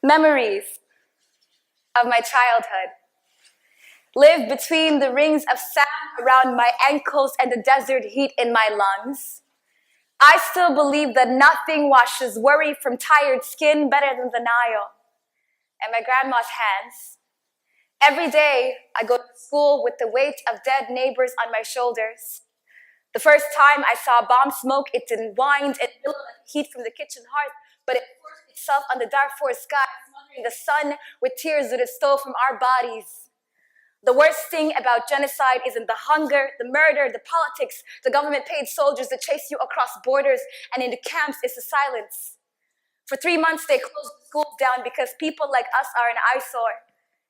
Memories of my childhood live between the rings of sand around my ankles and the desert heat in my lungs. I still believe that nothing washes worry from tired skin better than the Nile and my grandma's hands. Every day, I go to school with the weight of dead neighbors on my shoulders. The first time I saw bomb smoke, it didn't wind and billow like heat from the kitchen hearth, but it forced itself on the Darfur sky, smothering the sun with tears that it stole from our bodies. The worst thing about genocide isn't the hunger, the murder, the politics, the government-paid soldiers that chase you across borders, and in the camps is the silence. For 3 months, they closed the schools down because people like us are an eyesore.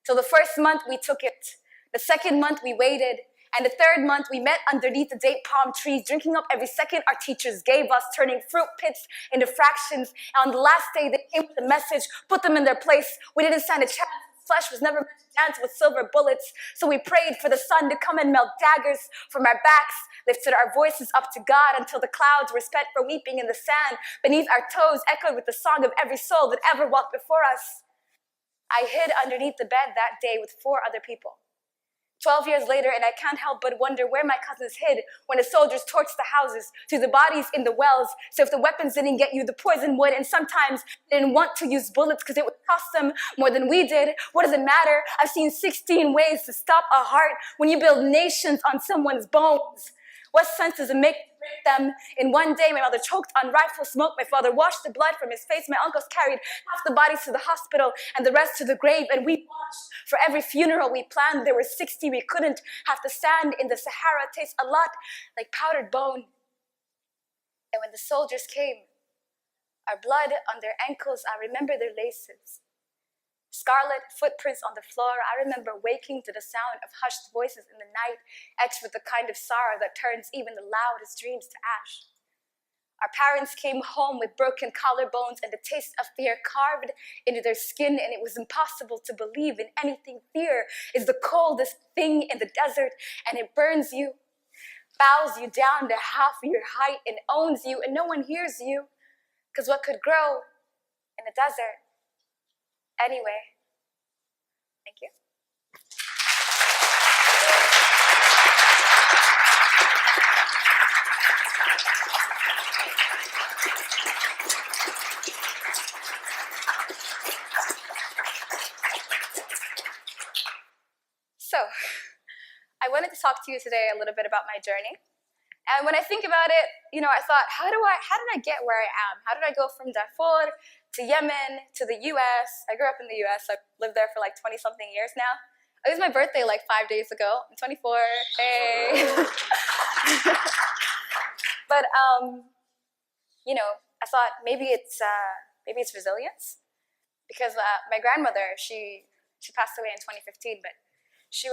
So the first month, we took it. The second month, we waited. And the third month, we met underneath the date palm trees, drinking up every second our teachers gave us, turning fruit pits into fractions. And on the last day, they came with a message, put them in their place. We didn't stand a chance. Flesh was never meant to dance with silver bullets. So we prayed for the sun to come and melt daggers from our backs, lifted our voices up to God until the clouds were spent for weeping in the sand. Beneath our toes echoed with the song of every soul that ever walked before us. I hid underneath the bed that day with 4 other people. 12 years later, and I can't help but wonder where my cousins hid when the soldiers torched the houses, threw the bodies in the wells. So if the weapons didn't get you, the poison would, and sometimes they didn't want to use bullets because it would cost them more than we did. What does it matter? I've seen 16 ways to stop a heart when you build nations on someone's bones. What sense does it make to break them in one day? My mother choked on rifle smoke. My father washed the blood from his face. My uncles carried half the bodies to the hospital and the rest to the grave. And we watched for every funeral we planned. There were 60 we couldn't. Half the sand in the Sahara tastes a lot like powdered bone. And when the soldiers came, our blood on their ankles, I remember their laces. Scarlet footprints on the floor. I remember waking to the sound of hushed voices in the night, etched with the kind of sorrow that turns even the loudest dreams to ash. Our parents came home with broken collarbones and the taste of fear carved into their skin, and it was impossible to believe in anything. Fear is the coldest thing in the desert, and it burns you, bows you down to half your height, and owns you, and no one hears you, because what could grow in the desert? Anyway, thank you. So, I wanted to talk to you today a little bit about my journey. And when I think about it, I thought, how did I get where I am? How did I go from Darfur to Yemen to the US? I grew up in the US. I've lived there for like 20-something years now. It was my birthday like 5 days ago. I'm 24. Hey. But I thought maybe it's resilience, because my grandmother, she passed away in 2015, but she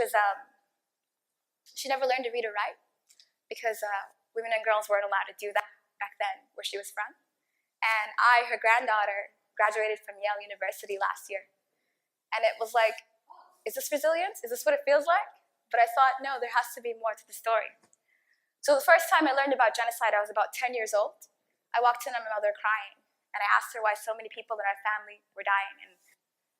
never learned to read or write, because women and girls weren't allowed to do that back then where she was from. And I, her granddaughter, graduated from Yale University last year. And it was like, is this resilience? Is this what it feels like? But I thought, no, there has to be more to the story. So the first time I learned about genocide, I was about 10 years old. I walked in on my mother crying, and I asked her why so many people in our family were dying. And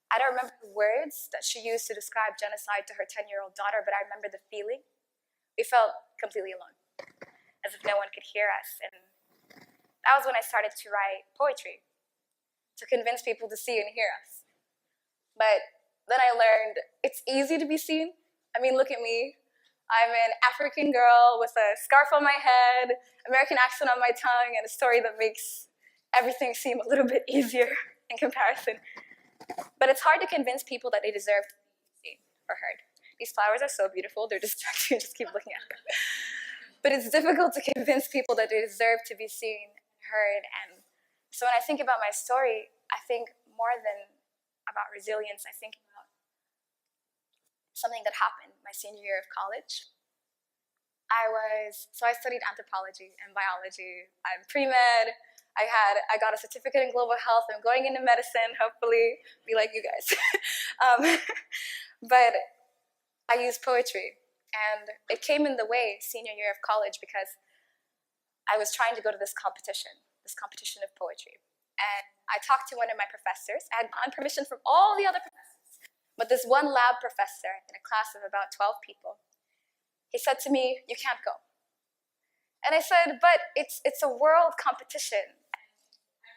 I don't remember the words that she used to describe genocide to her 10-year-old daughter, but I remember the feeling. We felt completely alone, as if no one could hear us. And that was when I started to write poetry, to convince people to see and hear us. But then I learned it's easy to be seen. I mean, look at me. I'm an African girl with a scarf on my head, American accent on my tongue, and a story that makes everything seem a little bit easier in comparison. But it's hard to convince people that they deserve to be seen or heard. These flowers are so beautiful, they're distracting, just keep looking at them. But it's difficult to convince people that they deserve to be seen and heard. And so when I think about my story, I think more than about resilience, I think about something that happened my senior year of college. I studied anthropology and biology. I'm pre-med. I got a certificate in global health. I'm going into medicine, hopefully, be like you guys. But I used poetry, and it came in the way senior year of college because I was trying to go to this competition of poetry. and I talked to one of my professors. I had gotten permission from all the other professors, but this one lab professor in a class of about 12 people, he said to me, "You can't go." And I said, "But it's a world competition. I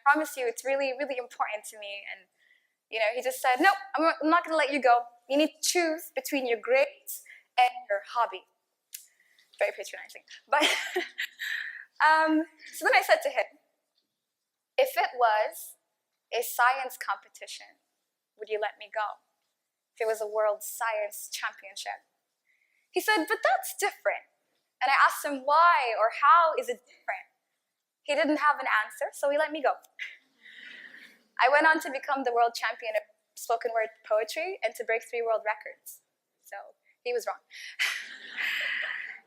promise you, it's really, really important to me." And he just said, "No, I'm not going to let you go. You need to choose between your grades and your hobby." Very patronizing. But so then I said to him, "If it was a science competition, would you let me go? If it was a world science championship?" He said, "But that's different." And I asked him why or how is it different. He didn't have an answer, so he let me go. I went on to become the world champion of spoken word poetry and to break 3 world records. So he was wrong.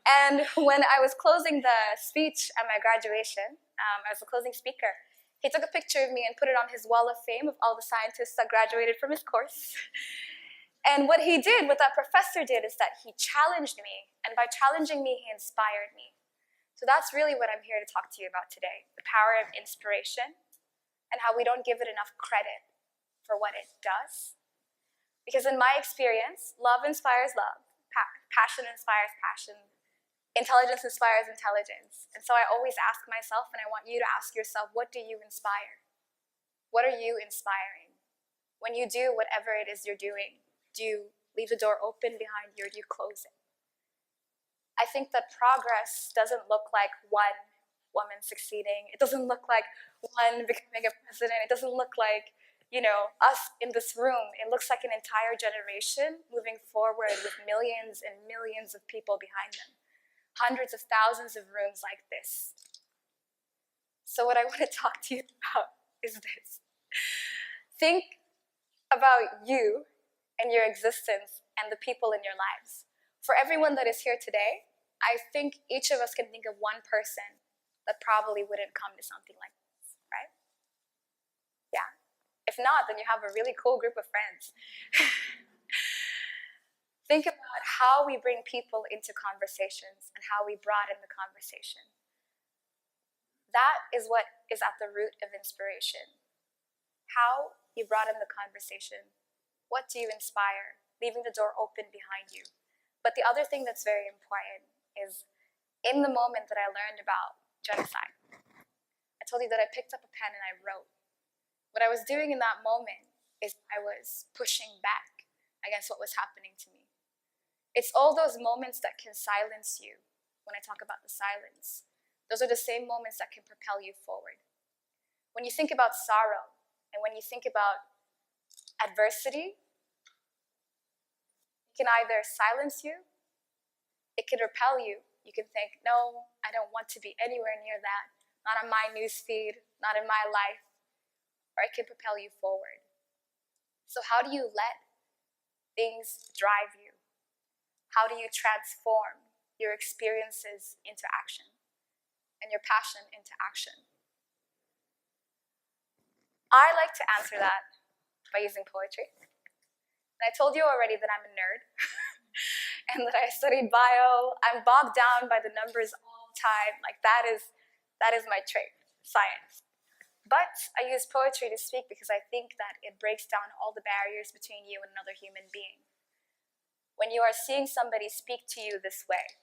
And when I was closing the speech at my graduation, I was the closing speaker, he took a picture of me and put it on his wall of fame of all the scientists that graduated from his course. And what he did, what that professor did, is that he challenged me. And by challenging me, he inspired me. So that's really what I'm here to talk to you about today, the power of inspiration and how we don't give it enough credit for what it does. Because in my experience, love inspires love, passion inspires passion, intelligence inspires intelligence. And so I always ask myself, and I want you to ask yourself, what do you inspire? What are you inspiring? When you do whatever it is you're doing, do you leave the door open behind you or do you close it? I think that progress doesn't look like one woman succeeding. It doesn't look like one becoming a president. It doesn't look like, us in this room. It looks like an entire generation moving forward with millions and millions of people behind them. Hundreds of thousands of rooms like this. So what I want to talk to you about is this. Think about you and your existence and the people in your lives. For everyone that is here today, I think each of us can think of one person that probably wouldn't come to something like this, right? Yeah. If not, then you have a really cool group of friends. Think about how we bring people into conversations and how we broaden the conversation. That is what is at the root of inspiration. How you broaden the conversation. What do you inspire? Leaving the door open behind you. But the other thing that's very important is in the moment that I learned about genocide, I told you that I picked up a pen and I wrote. What I was doing in that moment is I was pushing back against what was happening to me. It's all those moments that can silence you. When I talk about the silence, those are the same moments that can propel you forward. When you think about sorrow and when you think about adversity, it can either silence you, it can repel you. You can think, no, I don't want to be anywhere near that, not on my newsfeed, not in my life, or it can propel you forward. So how do you let things drive you? How do you transform your experiences into action and your passion into action? I like to answer that by using poetry. And I told you already that I'm a nerd and that I studied bio. I'm bogged down by the numbers all the time. Like that is my trait, science. But I use poetry to speak because I think that it breaks down all the barriers between you and another human being. When you are seeing somebody speak to you this way,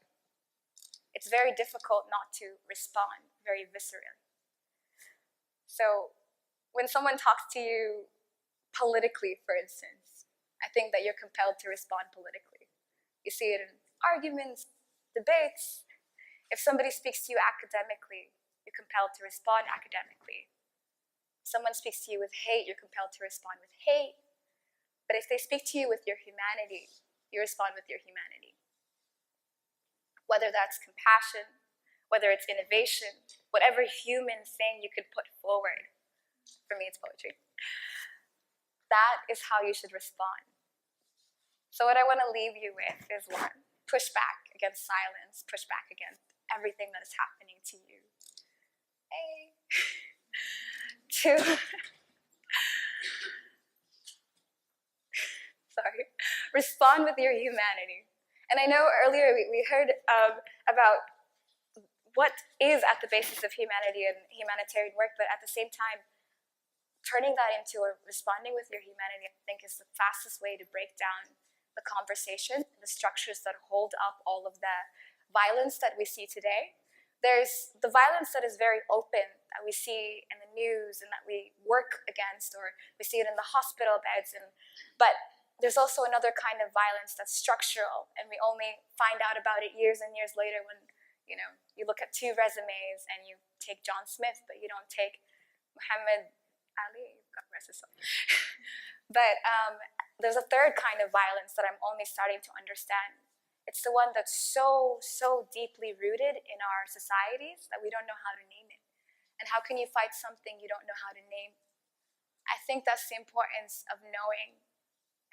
it's very difficult not to respond very viscerally. So when someone talks to you politically, for instance, I think that you're compelled to respond politically. You see it in arguments, debates. If somebody speaks to you academically, you're compelled to respond academically. If someone speaks to you with hate, you're compelled to respond with hate. But if they speak to you with your humanity, you respond with your humanity. Whether that's compassion, whether it's innovation, whatever human thing you could put forward. For me, it's poetry. That is how you should respond. So what I want to leave you with is one, push back against silence, push back against everything that is happening to you. Hey. Two, respond with your humanity. And I know earlier we heard about what is at the basis of humanity and humanitarian work, but at the same time, turning that into, or responding with your humanity, I think is the fastest way to break down the conversation, the structures that hold up all of the violence that we see today. There's the violence that is very open, that we see in the news and that we work against, or we see it in the hospital beds. But there's also another kind of violence that's structural, and we only find out about it years and years later when, you look at two resumes and you take John Smith, but you don't take Muhammad Ali, God rest his soul. But there's a third kind of violence that I'm only starting to understand. It's the one that's so deeply rooted in our societies that we don't know how to name it. And how can you fight something you don't know how to name? I think that's the importance of knowing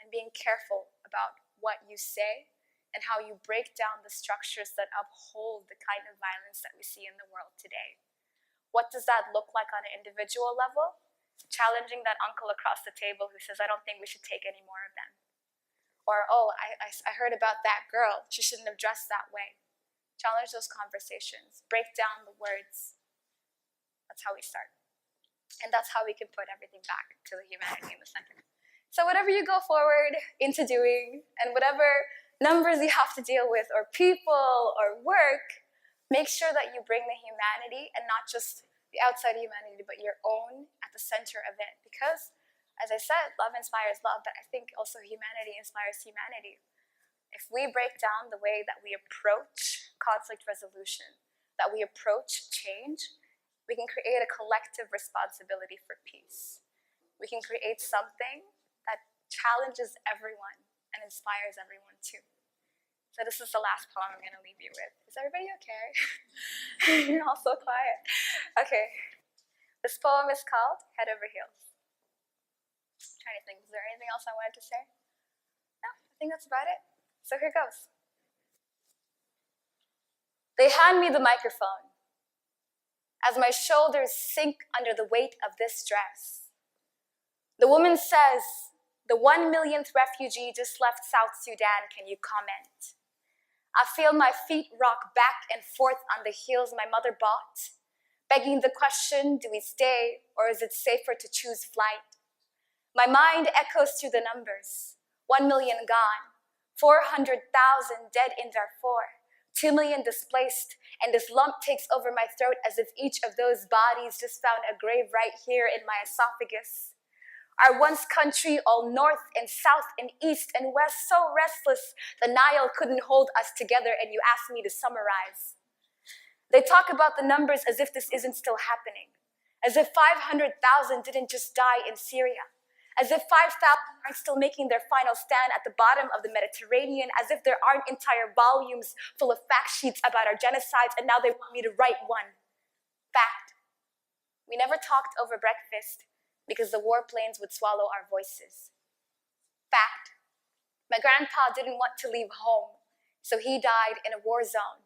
and being careful about what you say and how you break down the structures that uphold the kind of violence that we see in the world today. What does that look like on an individual level? Challenging that uncle across the table who says, I don't think we should take any more of them. Or, oh, I heard about that girl. She shouldn't have dressed that way. Challenge those conversations. Break down the words. That's how we start. And that's how we can put everything back to the humanity in the center. So whatever you go forward into doing, and whatever numbers you have to deal with, or people, or work, make sure that you bring the humanity, and not just the outside humanity, but your own at the center of it. Because, as I said, love inspires love, but I think also humanity inspires humanity. If we break down the way that we approach conflict resolution, that we approach change, we can create a collective responsibility for peace. We can create something that challenges everyone and inspires everyone too. So this is the last poem I'm going to leave you with. Is everybody okay? You're all so quiet. Okay. This poem is called Head Over Heels. I'm trying to think, is there anything else I wanted to say? No, I think that's about it. So here goes. They hand me the microphone as my shoulders sink under the weight of this dress. The woman says, the 1 millionth refugee just left South Sudan, can you comment? I feel my feet rock back and forth on the heels my mother bought, begging the question, do we stay or is it safer to choose flight? My mind echoes through the numbers. 1 million gone, 400,000 dead in Darfur, 2 million displaced, and this lump takes over my throat as if each of those bodies just found a grave right here in my esophagus. Our once country, all north and south and east and west, so restless, the Nile couldn't hold us together, and you asked me to summarize. They talk about the numbers as if this isn't still happening, as if 500,000 didn't just die in Syria, as if 5,000 aren't still making their final stand at the bottom of the Mediterranean, as if there aren't entire volumes full of fact sheets about our genocides, and now they want me to write one. Fact. We never talked over breakfast because the warplanes would swallow our voices. Fact. My grandpa didn't want to leave home, so he died in a war zone.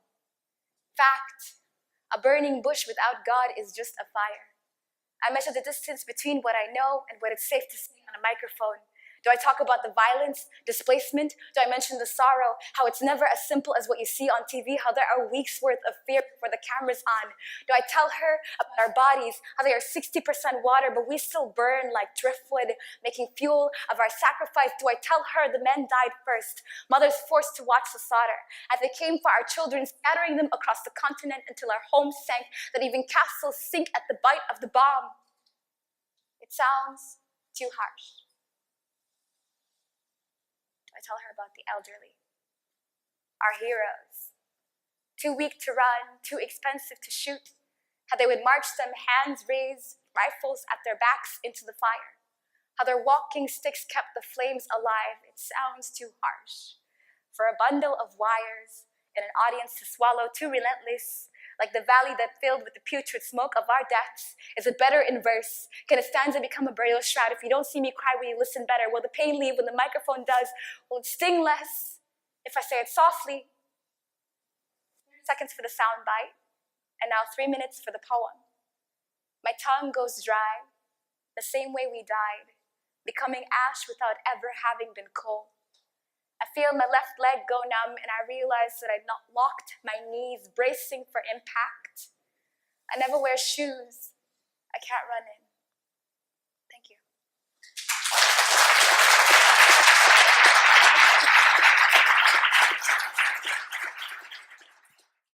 Fact. A burning bush without God is just a fire. I measure the distance between what I know and what it's safe to say on a microphone. Do I talk about the violence, displacement? Do I mention the sorrow, how it's never as simple as what you see on TV, how there are weeks worth of fear before the camera's on? Do I tell her about our bodies, how they are 60% water, but we still burn like driftwood, making fuel of our sacrifice? Do I tell her the men died first, mothers forced to watch the slaughter, as they came for our children, scattering them across the continent until our homes sank, that even castles sink at the bite of the bomb? It sounds too harsh. I tell her about the elderly, our heroes, too weak to run, too expensive to shoot, how they would march them hands raised, rifles at their backs into the fire, how their walking sticks kept the flames alive. It sounds too harsh. For a bundle of wires and an audience to swallow, too relentless, like the valley that filled with the putrid smoke of our deaths. Is it better in verse? Can a stanza become a burial shroud? If you don't see me cry, will you listen better? Will the pain leave when the microphone does? Will it sting less if I say it softly? 30 seconds for the sound bite, and now 3 minutes for the poem. My tongue goes dry, the same way we died, becoming ash without ever having been coal. I feel my left leg go numb, and I realize that I'd not locked my knees, bracing for impact. I never wear shoes I can't run in. Thank you.